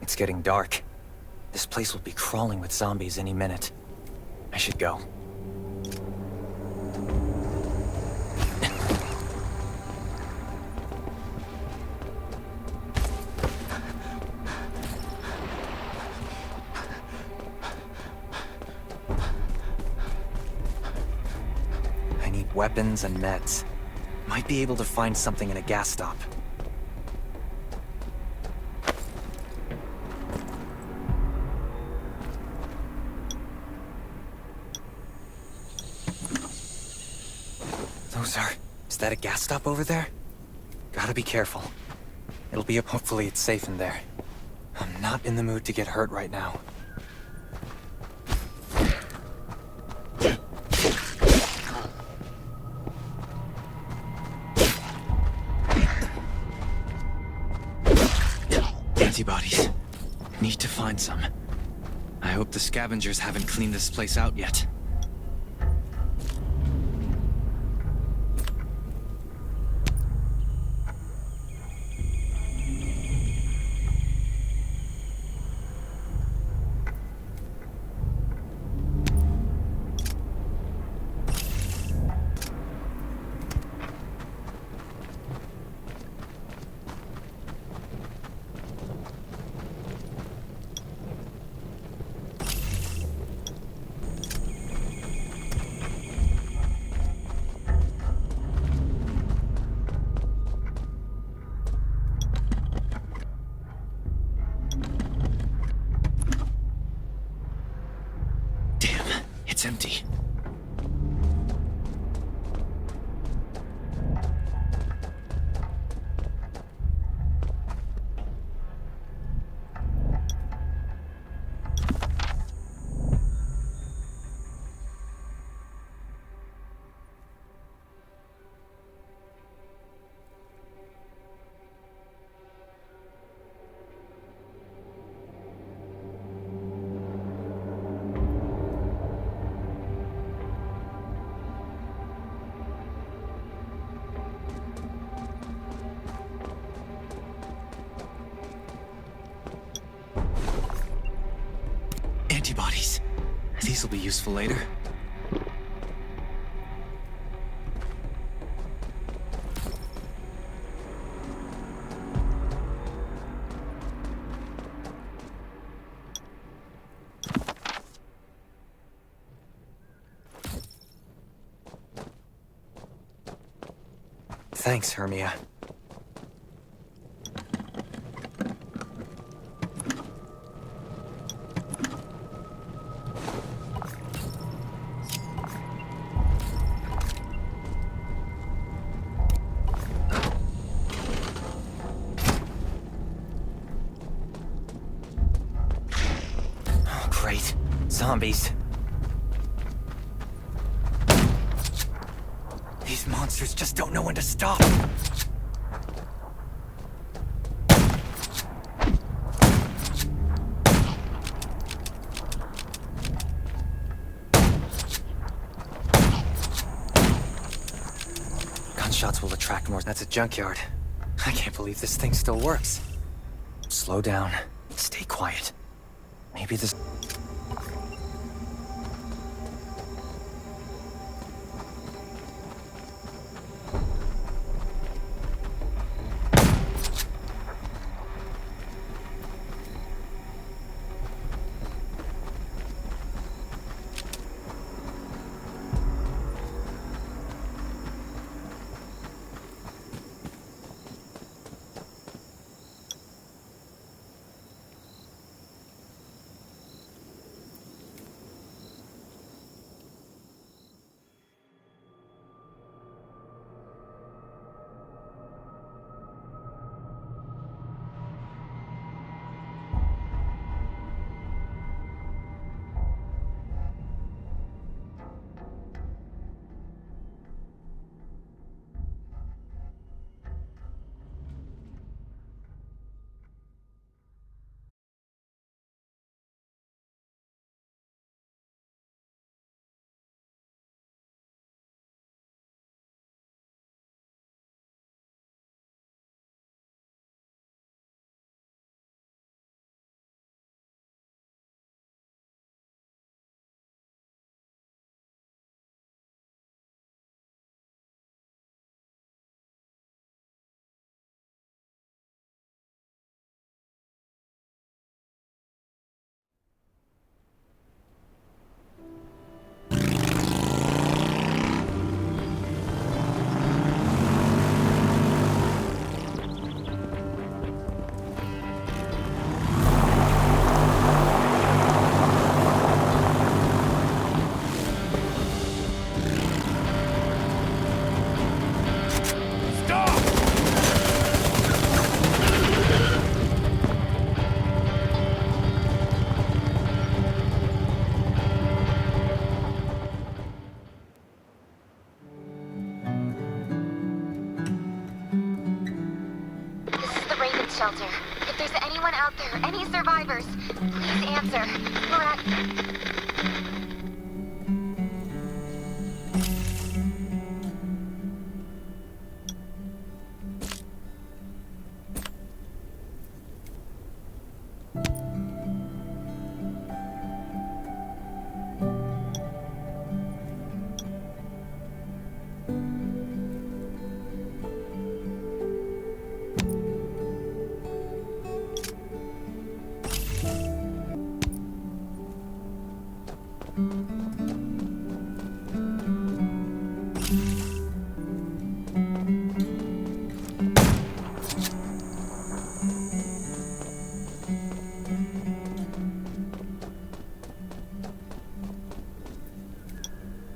It's getting dark. This place will be crawling with zombies any minute. I should go. I need weapons and meds. Might be able to find something in a gas stop. Is that a gas stop over there? Gotta be careful. It'll be up. Hopefully it's safe in there. I'm not in the mood to get hurt right now. Antibodies. Need to find some. I hope the scavengers haven't cleaned this place out yet. It's empty. Antibodies. These will be useful later. Thanks, Hermia. Great. Zombies. These monsters just don't know when to stop. will attract more. That's a junkyard. I can't believe this thing still works. Slow down. Stay quiet. Maybe this... Shelter. If there's anyone out there, any survivors, please answer. We're at...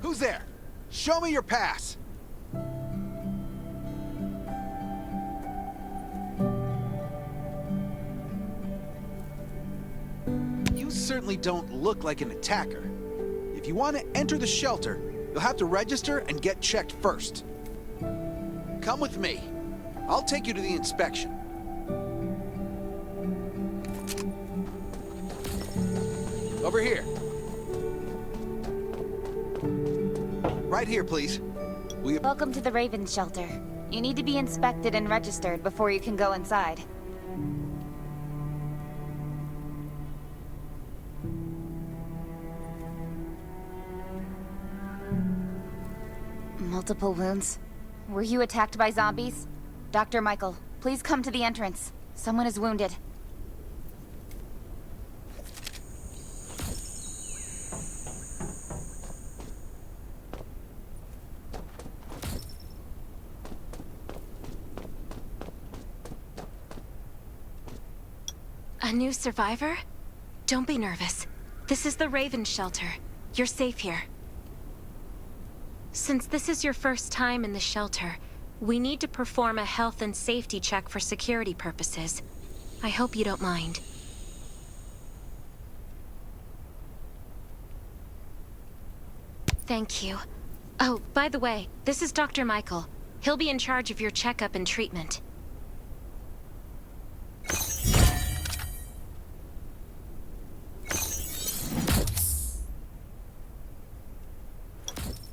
Who's there? Show me your pass! You certainly don't look like an attacker. If you want to enter the shelter, you'll have to register and get checked first. Come with me. I'll take you to the inspection. Over here. Right here, please. Welcome to the Raven Shelter. You need to be inspected and registered before you can go inside. Multiple wounds. Were you attacked by zombies? Dr. Michael, please come to the entrance. Someone is wounded. A new survivor? Don't be nervous. This is the Raven Shelter. You're safe here. Since this is your first time in the shelter, we need to perform a health and safety check for security purposes. I hope you don't mind. Thank you. Oh, by the way, this is Dr. Michael. He'll be in charge of your checkup and treatment.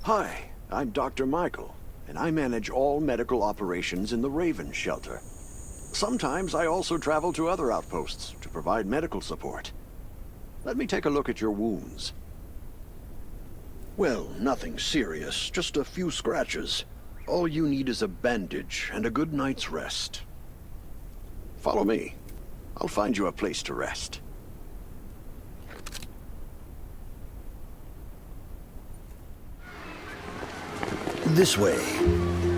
Hi, I'm Dr. Michael, and I manage all medical operations in the Raven shelter. Sometimes I also travel to other outposts to provide medical support. Let me take a look at your wounds. Well, nothing serious, just a few scratches. All you need is a bandage and a good night's rest. Follow me. I'll find you a place to rest. This way.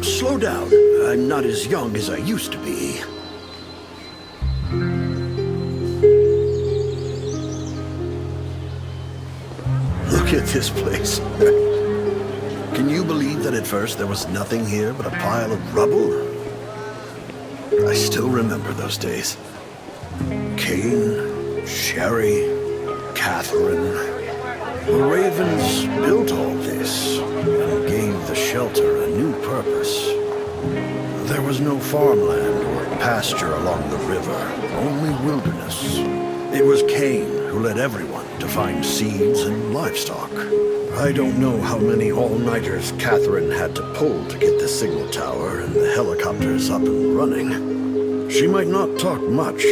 Slow down. I'm not as young as I used to be. Look at this place. Can you believe that at first there was nothing here but a pile of rubble? I still remember those days. Kane, Sherry, Catherine. The Ravens built all this and gave the shelter a new purpose. There was no farmland or pasture along the river, only wilderness. It was Kane who led everyone to find seeds and livestock. I don't know how many all-nighters Catherine had to pull to get the signal tower and the helicopters up and running. She might not talk much,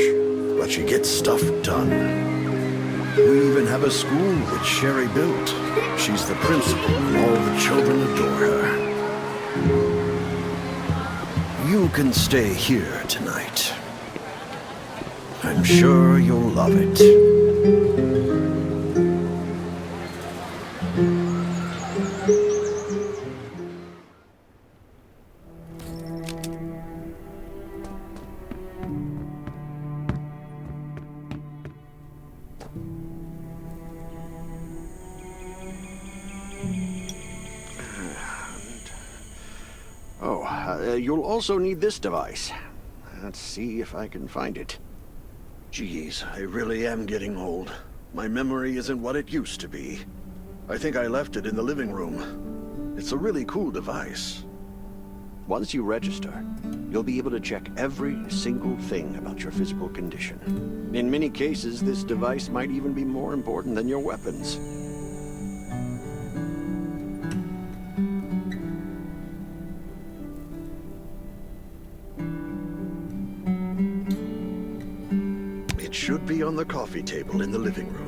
but she gets stuff done. We even have a school that Sherry built. She's the principal, and all the children adore her. You can stay here tonight. I'm sure you'll love it. You'll also need this device. Let's see if I can find it. Geez, I really am getting old. My memory isn't what it used to be. I think I left it in the living room. It's a really cool device. Once you register, you'll be able to check every single thing about your physical condition. In many cases, this device might even be more important than your weapons. It should be on the coffee table in the living room.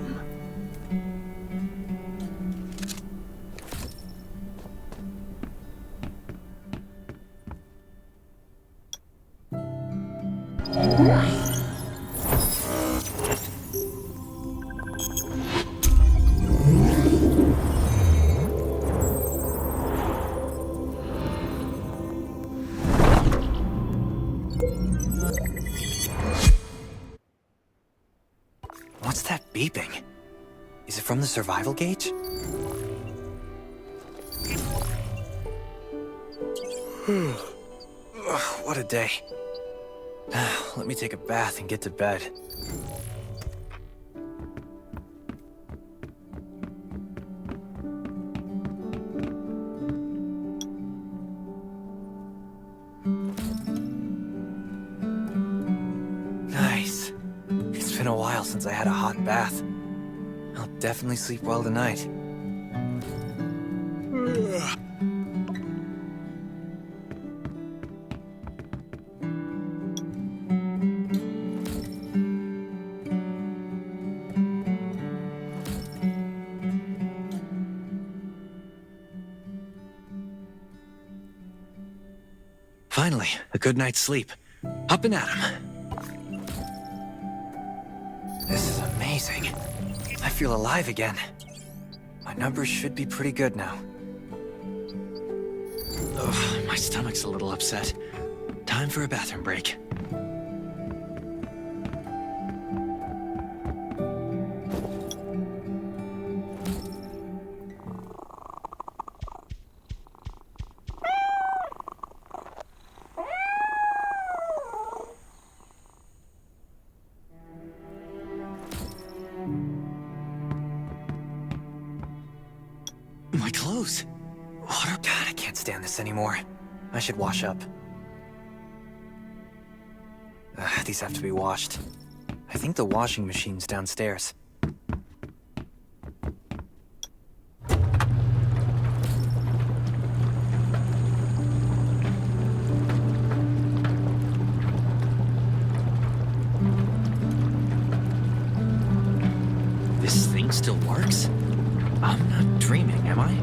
What's that beeping? Is it from the survival gauge? What a day. Let me take a bath and get to bed. Nice. It's been a while since I had a hot bath. I'll definitely sleep well tonight. Finally, a good night's sleep. Up and at 'em. This is amazing. I feel alive again. My numbers should be pretty good now. Ugh, my stomach's a little upset. Time for a bathroom break. My clothes. Water. God, I can't stand this anymore. I should wash up. These have to be washed. I think the washing machine's downstairs. still works? I'm not dreaming, am I?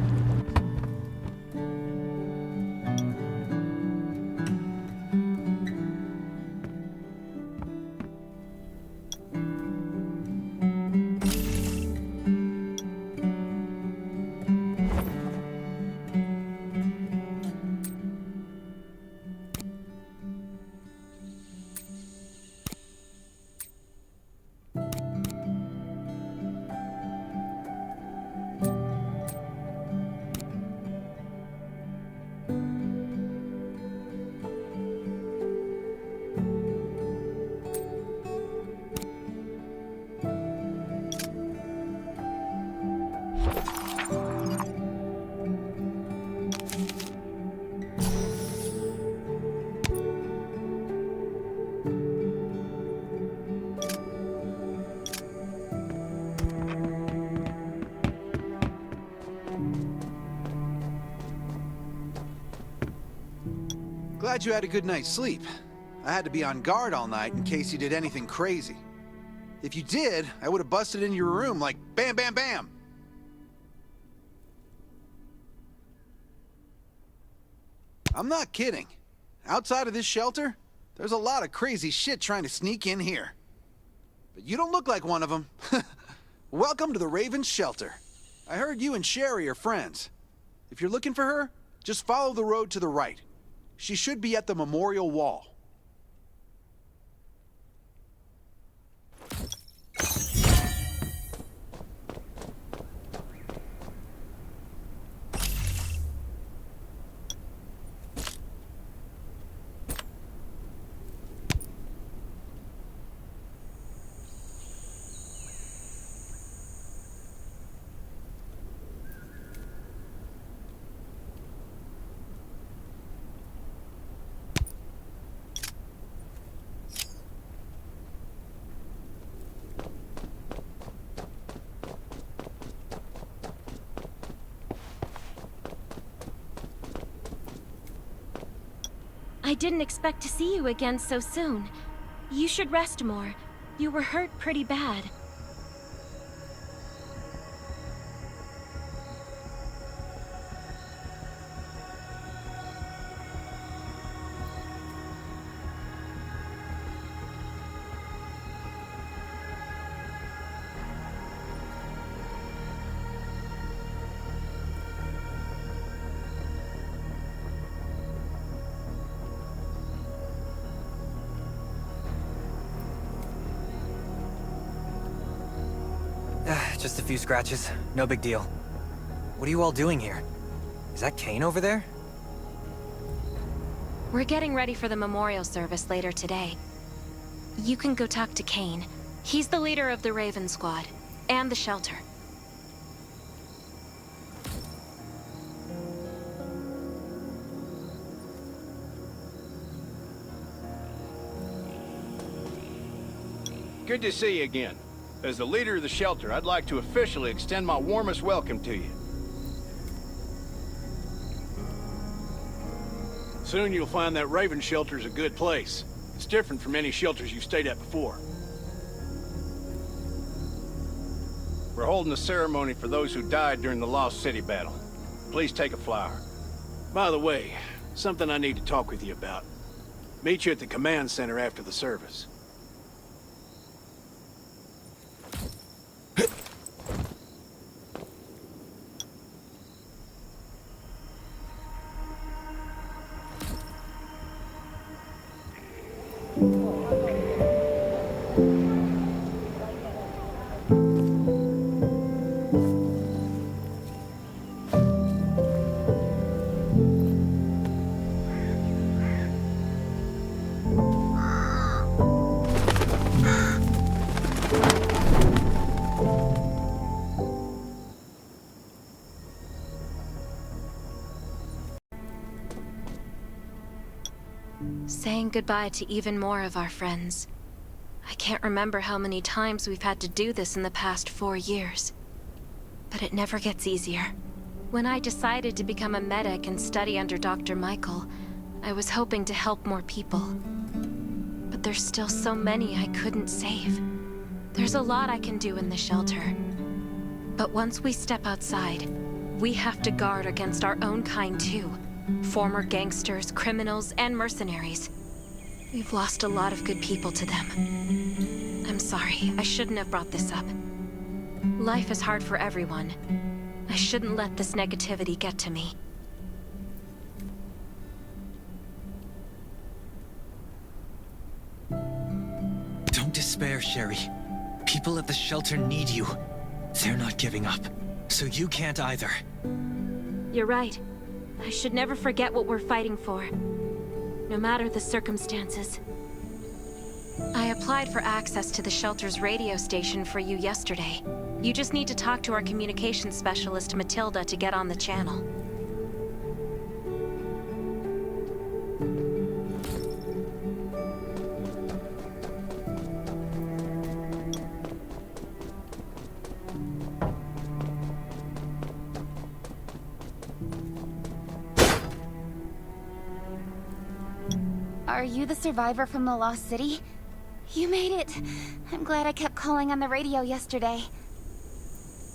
Glad you had a good night's sleep. I had to be on guard all night in case you did anything crazy. If you did, I would have busted into your room like bam, bam, bam. I'm not kidding. Outside of this shelter, there's a lot of crazy shit trying to sneak in here. But you don't look like one of them. Welcome to the Raven's shelter. I heard you and Sherry are friends. If you're looking for her, just follow the road to the right. She should be at the memorial wall. I didn't expect to see you again so soon. You should rest more. You were hurt pretty bad. Just a few scratches. No big deal. What are you all doing here? Is that Kane over there? We're getting ready for the memorial service later today. You can go talk to Kane. He's the leader of the Raven Squad, and the shelter. Good to see you again. As the leader of the shelter, I'd like to officially extend my warmest welcome to you. Soon you'll find that Raven shelter's a good place. It's different from any shelters you've stayed at before. We're holding a ceremony for those who died during the Lost City battle. Please take a flower. By the way, something I need to talk with you about. Meet you at the command center after the service. Saying goodbye to even more of our friends. I can't remember how many times we've had to do this in the past 4 years. But it never gets easier. When I decided to become a medic and study under Dr. Michael, I was hoping to help more people. But there's still so many I couldn't save. There's a lot I can do in the shelter. But once we step outside, we have to guard against our own kind too. Former gangsters, criminals, and mercenaries. We've lost a lot of good people to them. I'm sorry, I shouldn't have brought this up. Life is hard for everyone. I shouldn't let this negativity get to me. Don't despair, Sherry. People at the shelter need you. They're not giving up, so you can't either. You're right. I should never forget what we're fighting for, no matter the circumstances. I applied for access to the shelter's radio station for you yesterday. You just need to talk to our communications specialist, Matilda, to get on the channel. Are you the survivor from the Lost City? You made it! I'm glad I kept calling on the radio yesterday.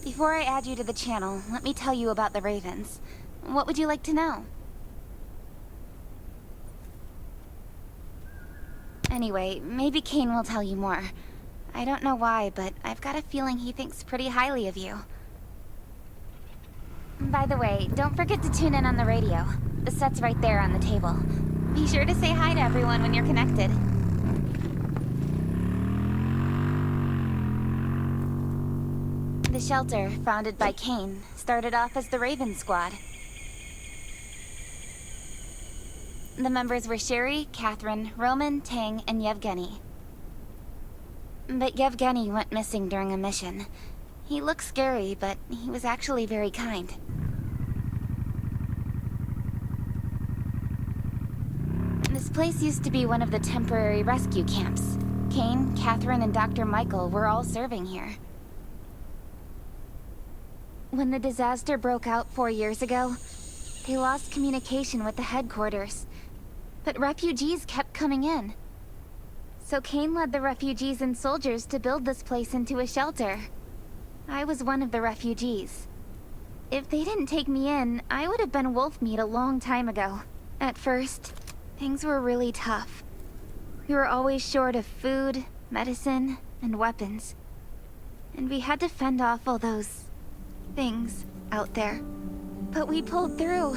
Before I add you to the channel, let me tell you about the Ravens. What would you like to know? Anyway, maybe Kane will tell you more. I don't know why, but I've got a feeling he thinks pretty highly of you. By the way, don't forget to tune in on the radio. The set's right there on the table. Be sure to say hi to everyone when you're connected. The shelter, founded by Kane, started off as the Raven Squad. The members were Sherry, Catherine, Roman, Tang, and Yevgeny. But Yevgeny went missing during a mission. He looked scary, but he was actually very kind. This place used to be one of the temporary rescue camps. Kane, Catherine, and Dr. Michael were all serving here. When the disaster broke out 4 years ago, they lost communication with the headquarters. But refugees kept coming in. So Kane led the refugees and soldiers to build this place into a shelter. I was one of the refugees. If they didn't take me in, I would have been wolf meat a long time ago. At first, things were really tough. We were always short of food, medicine, and weapons. And we had to fend off all those things out there. But we pulled through.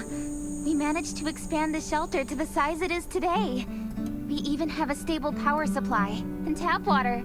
We managed to expand the shelter to the size it is today. We even have a stable power supply and tap water.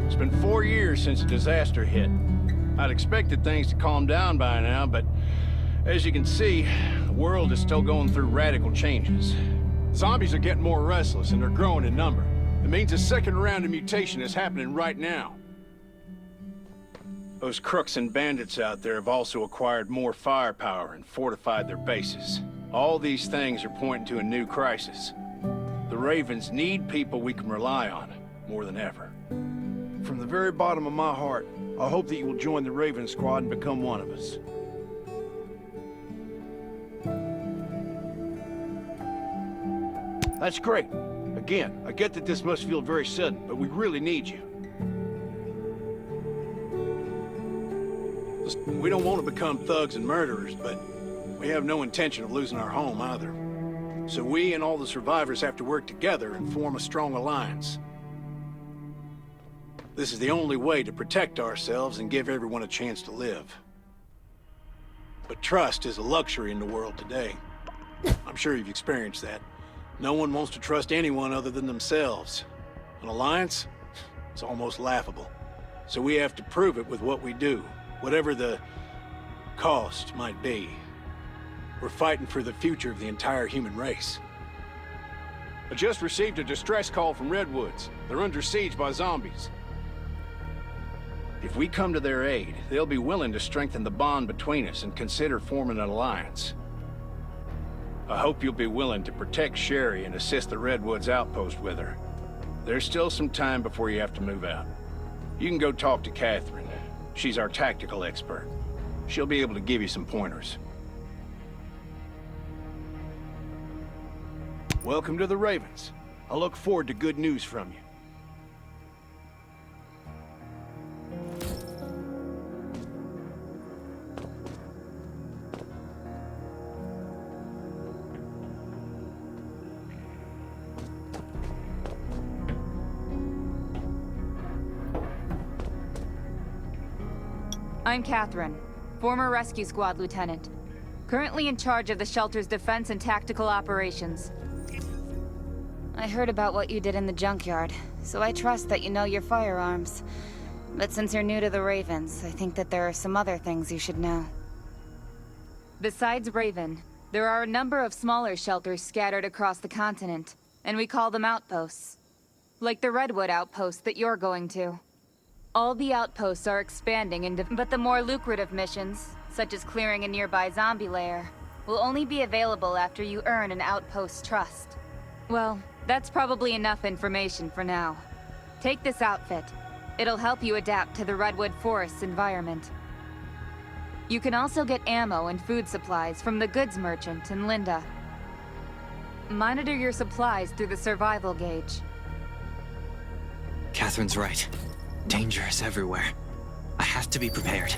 It's been 4 years since the disaster hit. I'd expected things to calm down by now, but as you can see, the world is still going through radical changes. Zombies are getting more restless and they're growing in number. It means a second round of mutation is happening right now. Those crooks and bandits out there have also acquired more firepower and fortified their bases. All these things are pointing to a new crisis. The Ravens need people we can rely on, more than ever. From the very bottom of my heart, I hope that you will join the Raven Squad and become one of us. That's great. Again, I get that this must feel very sudden, but we really need you. We don't want to become thugs and murderers, but we have no intention of losing our home either. So we and all the survivors have to work together and form a strong alliance. This is the only way to protect ourselves and give everyone a chance to live. But trust is a luxury in the world today. I'm sure you've experienced that. No one wants to trust anyone other than themselves. An alliance? It's almost laughable. So we have to prove it with what we do, whatever the cost might be. We're fighting for the future of the entire human race. I just received a distress call from Redwoods. They're under siege by zombies. If we come to their aid, they'll be willing to strengthen the bond between us and consider forming an alliance. I hope you'll be willing to protect Sherry and assist the Redwoods outpost with her. There's still some time before you have to move out. You can go talk to Catherine. She's our tactical expert. She'll be able to give you some pointers. Welcome to the Ravens. I look forward to good news from you. I'm Catherine, former rescue squad lieutenant. Currently in charge of the shelter's defense and tactical operations. I heard about what you did in the junkyard, so I trust that you know your firearms. But since you're new to the Ravens, I think that there are some other things you should know. Besides Raven, there are a number of smaller shelters scattered across the continent, and we call them outposts. Like the Redwood outpost that you're going to. All the outposts are expanding but the more lucrative missions, such as clearing a nearby zombie lair, will only be available after you earn an outpost's trust. Well, that's probably enough information for now. Take this outfit. It'll help you adapt to the Redwood Forest's environment. You can also get ammo and food supplies from the goods merchant in Linda. Monitor your supplies through the survival gauge. Catherine's right. Danger is everywhere. I have to be prepared.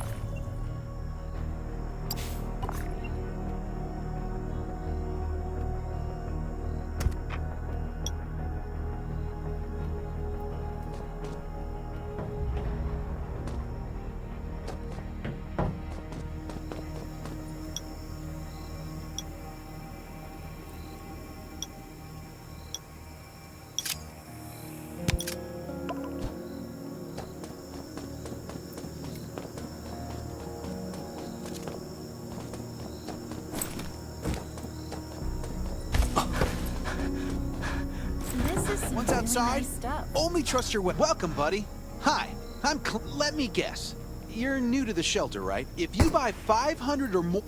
Once outside, only trust your welcome, buddy. Hi, I'm let me guess. You're new to the shelter, right? If you buy 500 or more...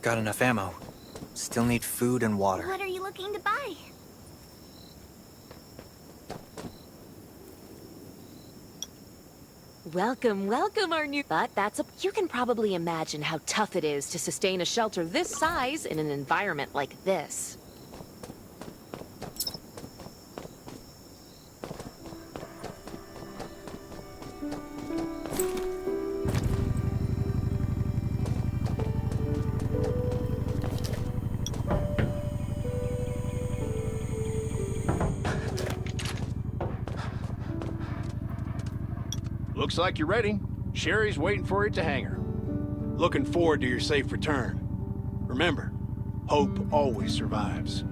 Got enough ammo. Still need food and water. What are you looking to buy? Welcome, welcome, our new... But you can probably imagine how tough it is to sustain a shelter this size in an environment like this. Looks like you're ready. Sherry's waiting for you at the hangar. Looking forward to your safe return. Remember, hope always survives.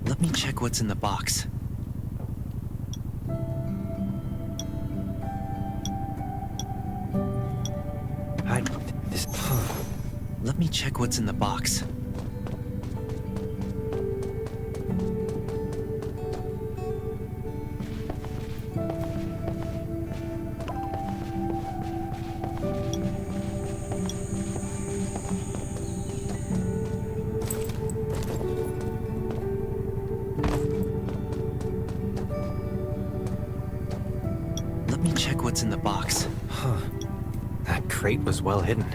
Let me check what's in the box. Let me check what's in the box. Let me check what's in the box. Huh. That crate was well hidden.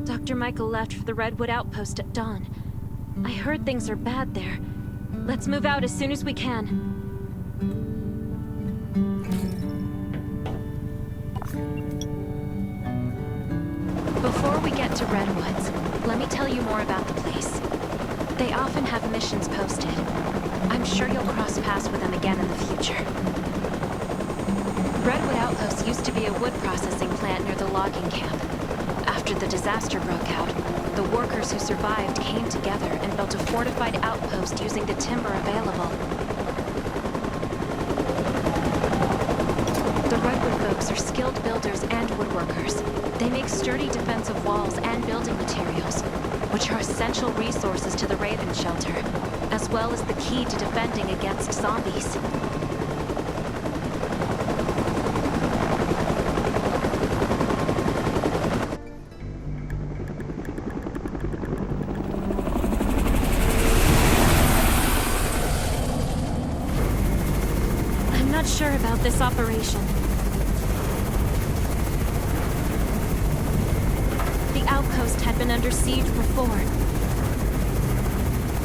Dr. Michael left for the Redwood Outpost at dawn. I heard things are bad there. Let's move out as soon as we can. Before we get to Redwoods, let me tell you more about the place. They often have missions posted. I'm sure you'll cross paths with them again in the future. Redwood Outpost used to be a wood processing plant near the logging camp. After the disaster broke out, the workers who survived came together and built a fortified outpost using the timber available. The Redwood folks are skilled builders and woodworkers. They make sturdy defensive walls and building materials, which are essential resources to the Raven Shelter, as well as the key to defending against zombies. I'm not sure about this operation. The outpost had been under siege before.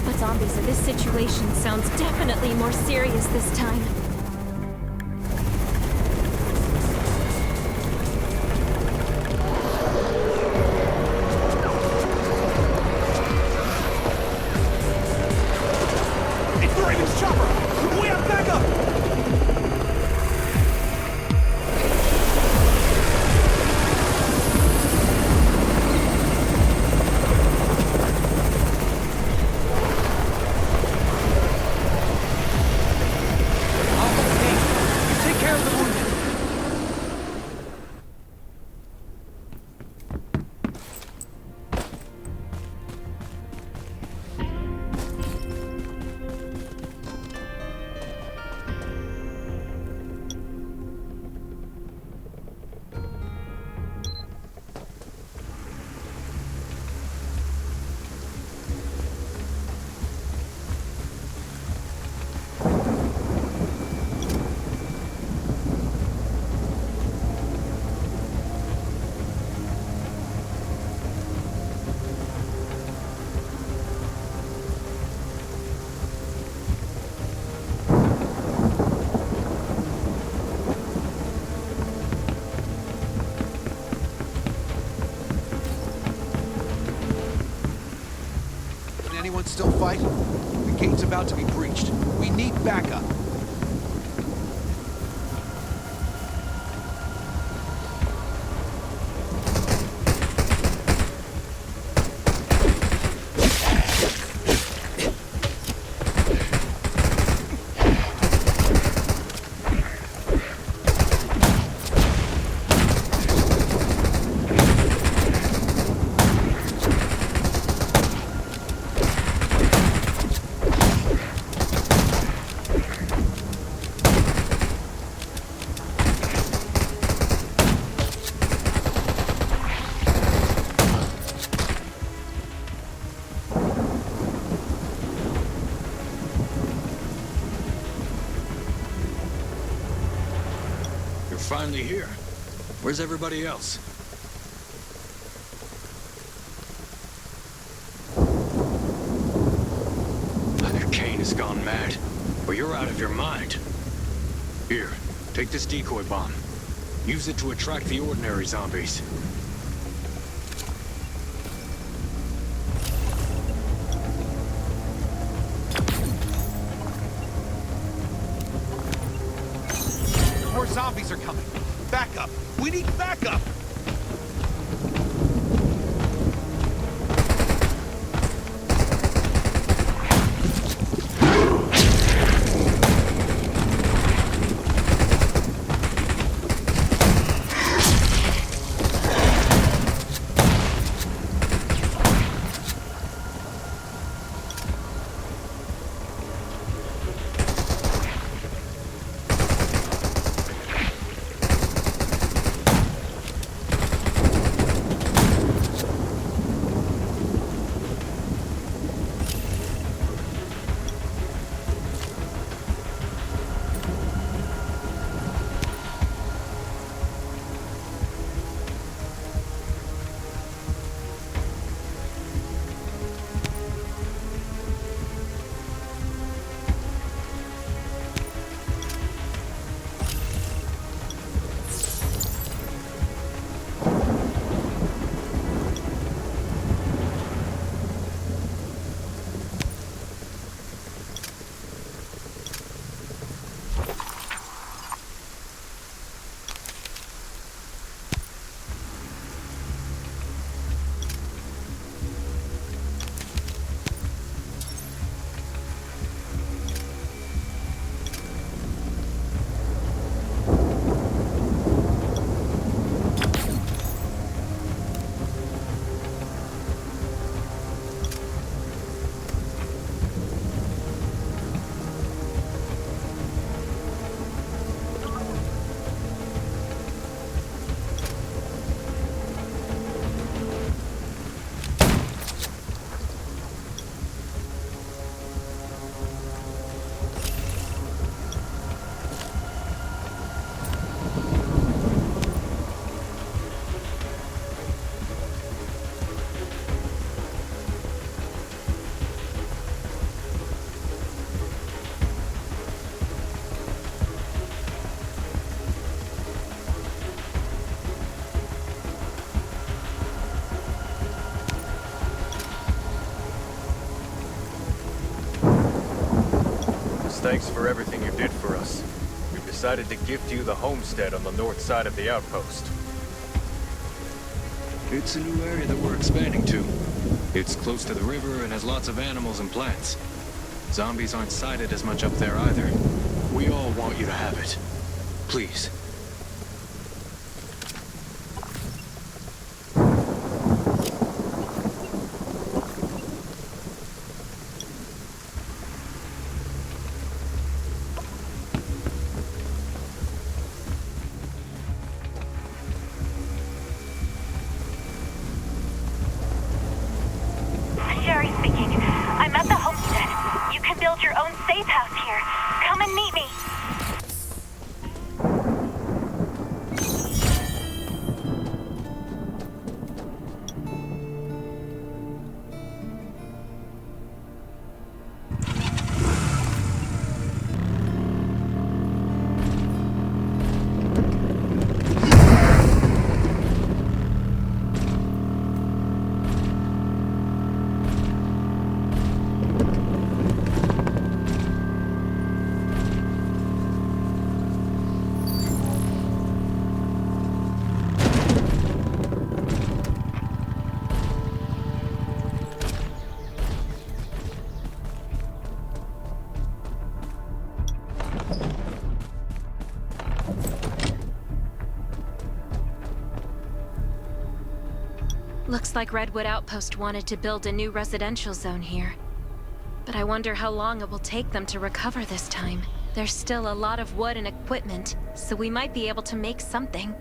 But zombies in this situation sounds definitely more serious this time. It's the Raven's chopper! We have backup! Anyone still fight? The gate's about to be breached. We need backup. finally here. Where's everybody else? Either Kane has gone mad, or you're out of your mind. Here, take this decoy bomb. Use it to attract the ordinary zombies. More zombies are coming. Backup. We need backup. Thanks for everything you did for us. We've decided to gift you the homestead on the north side of the outpost. It's a new area that we're expanding to. It's close to the river and has lots of animals and plants. Zombies aren't sighted as much up there either. We all want you to have it. Please. Sherry speaking. I'm at the homestead. You can build your own safe house here. Come and meet me. Looks like Redwood Outpost wanted to build a new residential zone here. But I wonder how long it will take them to recover this time. There's still a lot of wood and equipment, so we might be able to make something.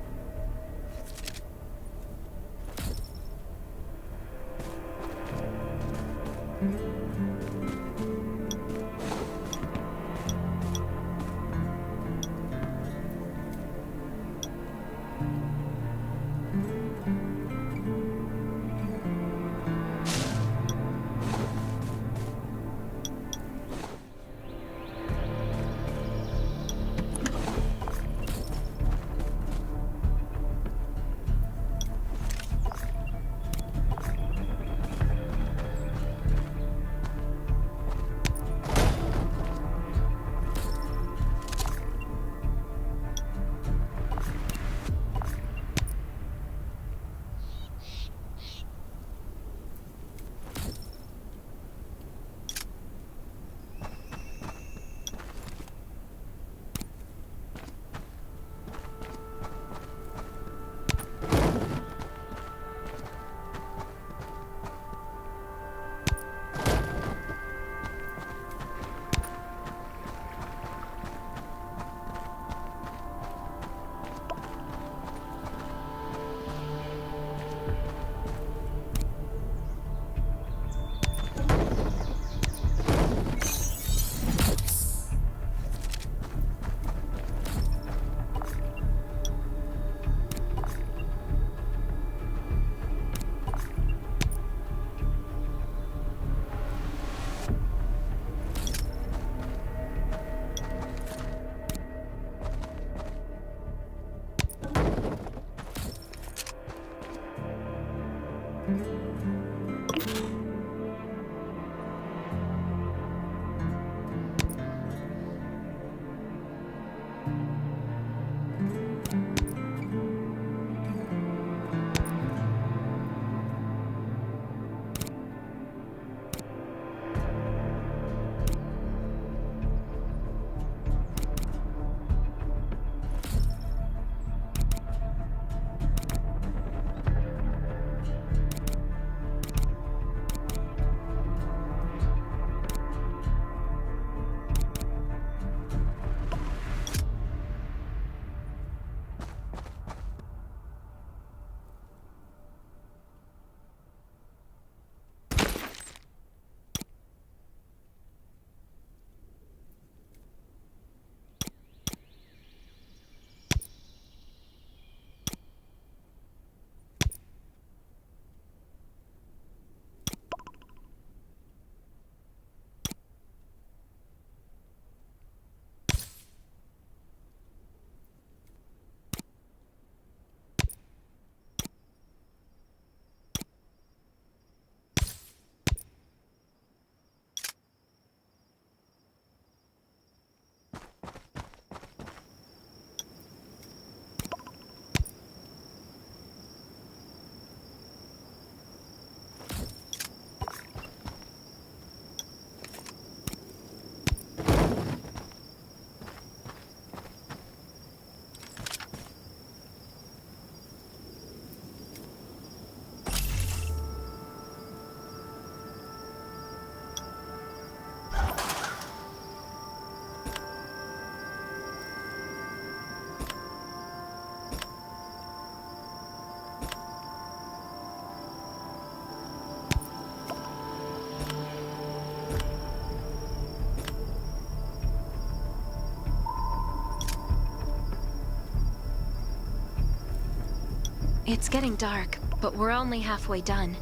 It's getting dark, but we're only halfway done.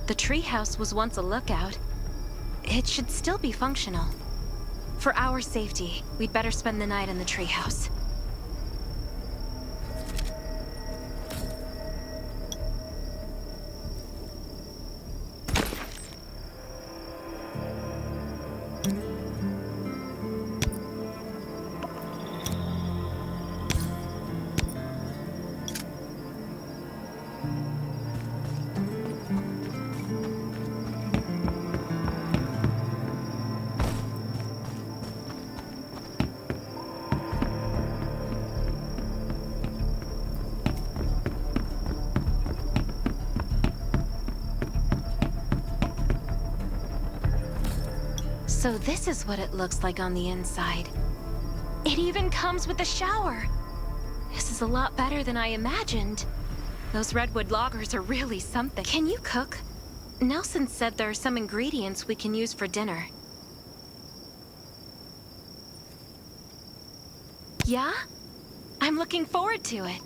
The treehouse was once a lookout. It should still be functional. For our safety, we'd better spend the night in the treehouse. So this is what it looks like on the inside. It even comes with a shower! This is a lot better than I imagined. Those redwood loggers are really something. Can you cook? Nelson said there are some ingredients we can use for dinner. Yeah? I'm looking forward to it.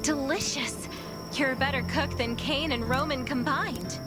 Delicious. You're a better cook than Cain and Roman combined.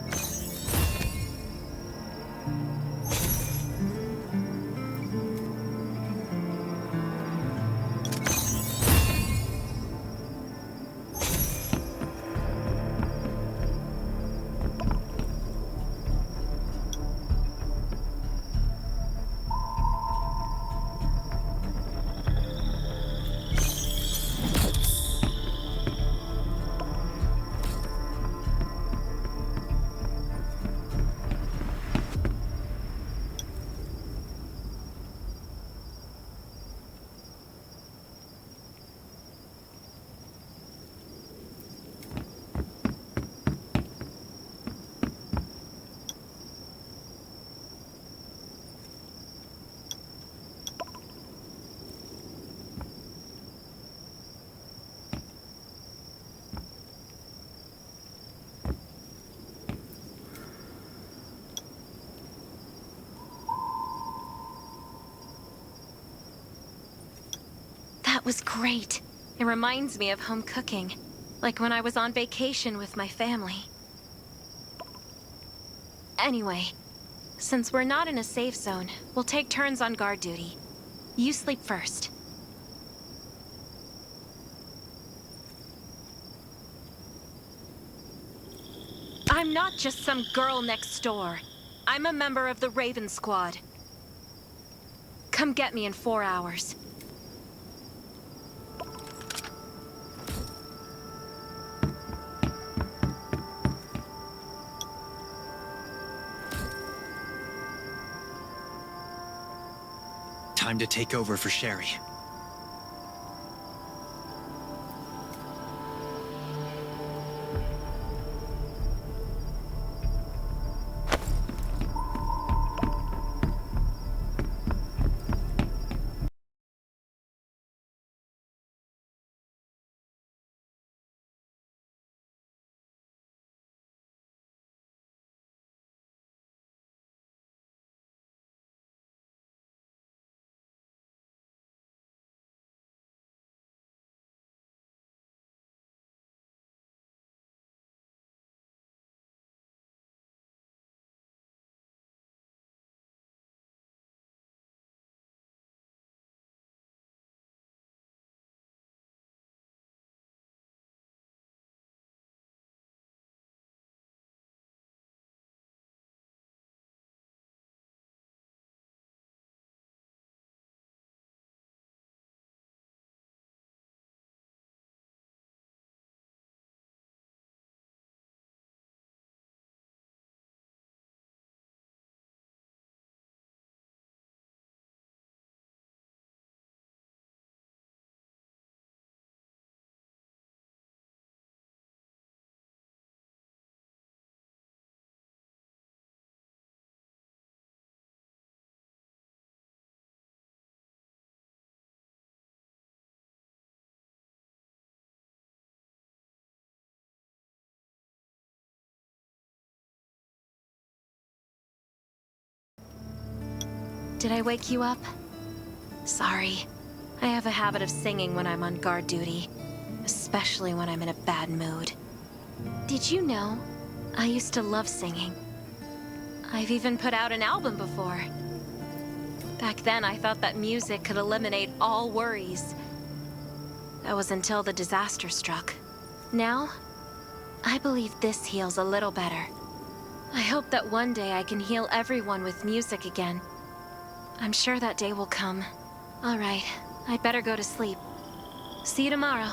That was great. It reminds me of home cooking, like when I was on vacation with my family. Anyway, since we're not in a safe zone, we'll take turns on guard duty. You sleep first. I'm not just some girl next door. I'm a member of the Raven Squad. Come get me in 4 hours. Time to take over for Sherry. Did I wake you up? Sorry. I have a habit of singing when I'm on guard duty, especially when I'm in a bad mood. Did you know? I used to love singing. I've even put out an album before. Back then, I thought that music could eliminate all worries. That was until the disaster struck. Now, I believe this heals a little better. I hope that one day I can heal everyone with music again. I'm sure that day will come. All right, I'd better go to sleep. See you tomorrow.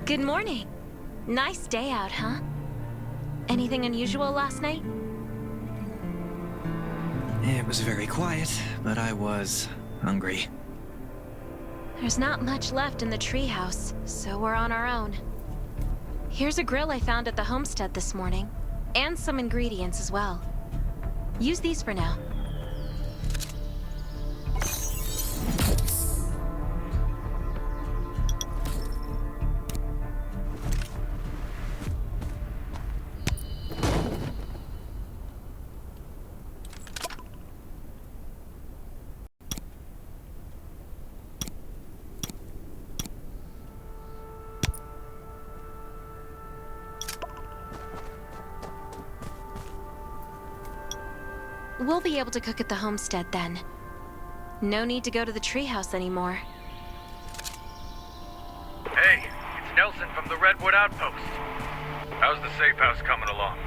Good morning. Nice day out, huh? Anything unusual last night? It was very quiet, but I was hungry. There's not much left in the treehouse, so we're on our own. Here's a grill I found at the homestead this morning, and some ingredients as well. Use these for now. We'll be able to cook at the homestead then. No need to go to the treehouse anymore. Hey, it's Nelson from the Redwood Outpost. How's the safe house coming along?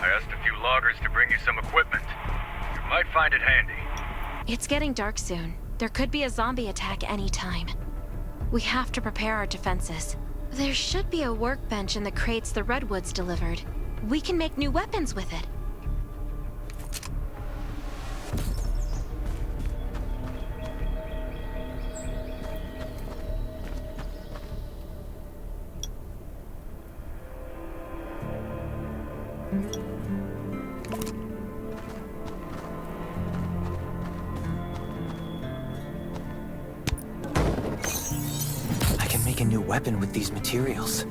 I asked a few loggers to bring you some equipment. You might find it handy. It's getting dark soon. There could be a zombie attack anytime. We have to prepare our defenses. There should be a workbench in the crates the Redwoods delivered. We can make new weapons with it. I can make a new weapon with these materials.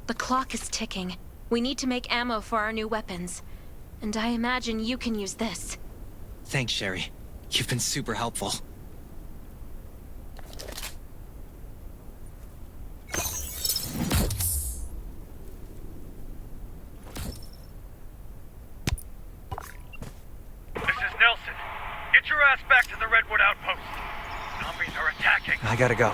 The clock is ticking. We need to make ammo for our new weapons. And I imagine you can use this. Thanks, Sherry. You've been super helpful. This is Nelson. Get your ass back to the Redwood Outpost. Zombies are attacking. I gotta go.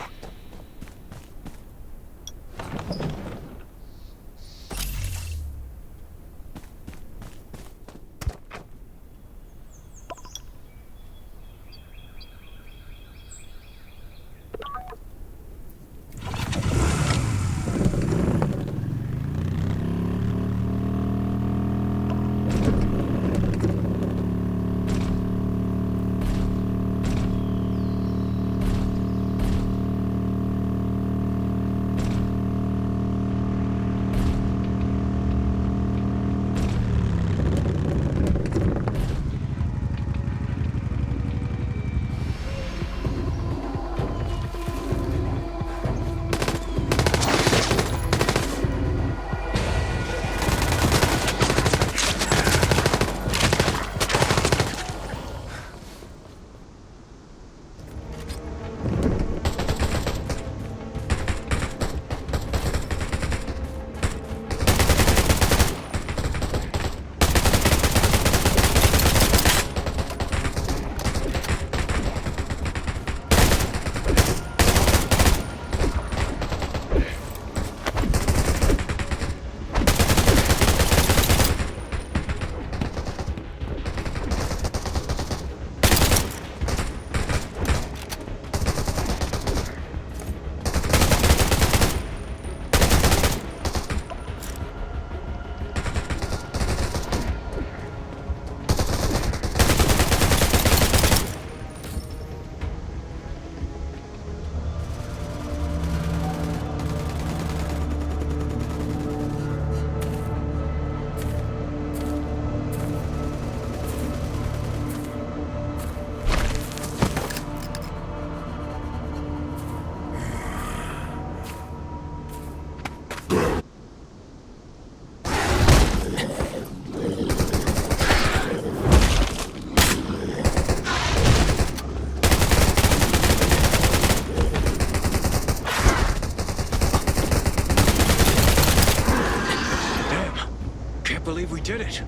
Can't believe we did it.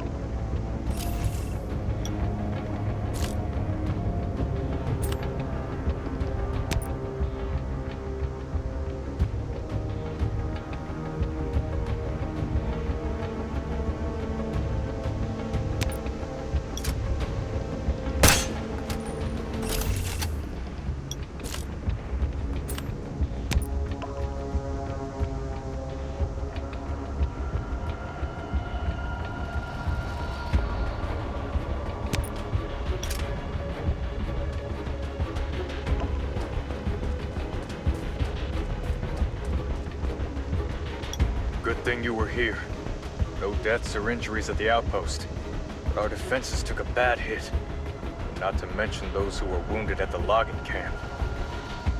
Good thing you were here. No deaths or injuries at the outpost. But our defenses took a bad hit. Not to mention those who were wounded at the logging camp.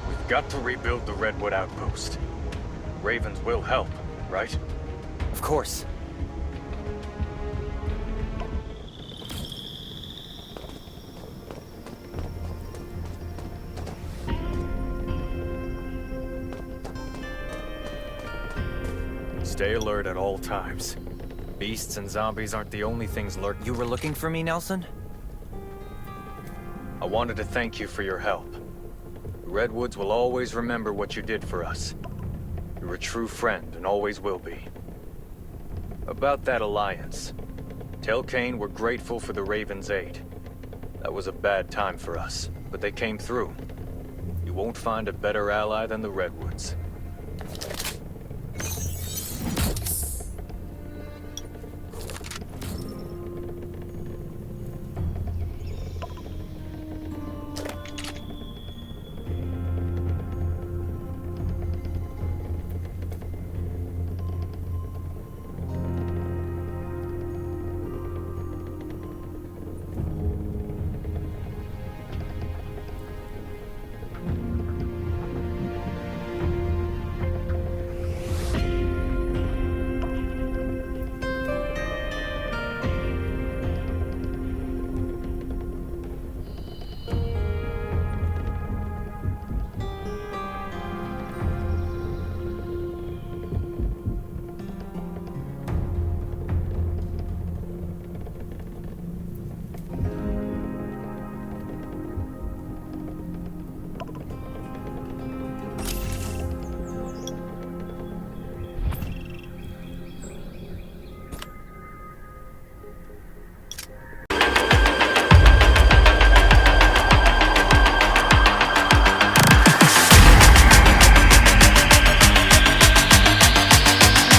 We've got to rebuild the Redwood outpost. Ravens will help, right? Of course. Stay alert at all times. Beasts and zombies aren't the only things lurking. You were looking for me, Nelson? I wanted to thank you for your help. The Redwoods will always remember what you did for us. You're a true friend and always will be. About that alliance. Tell Kane we're grateful for the Ravens' aid. That was a bad time for us, but they came through. You won't find a better ally than the Redwoods.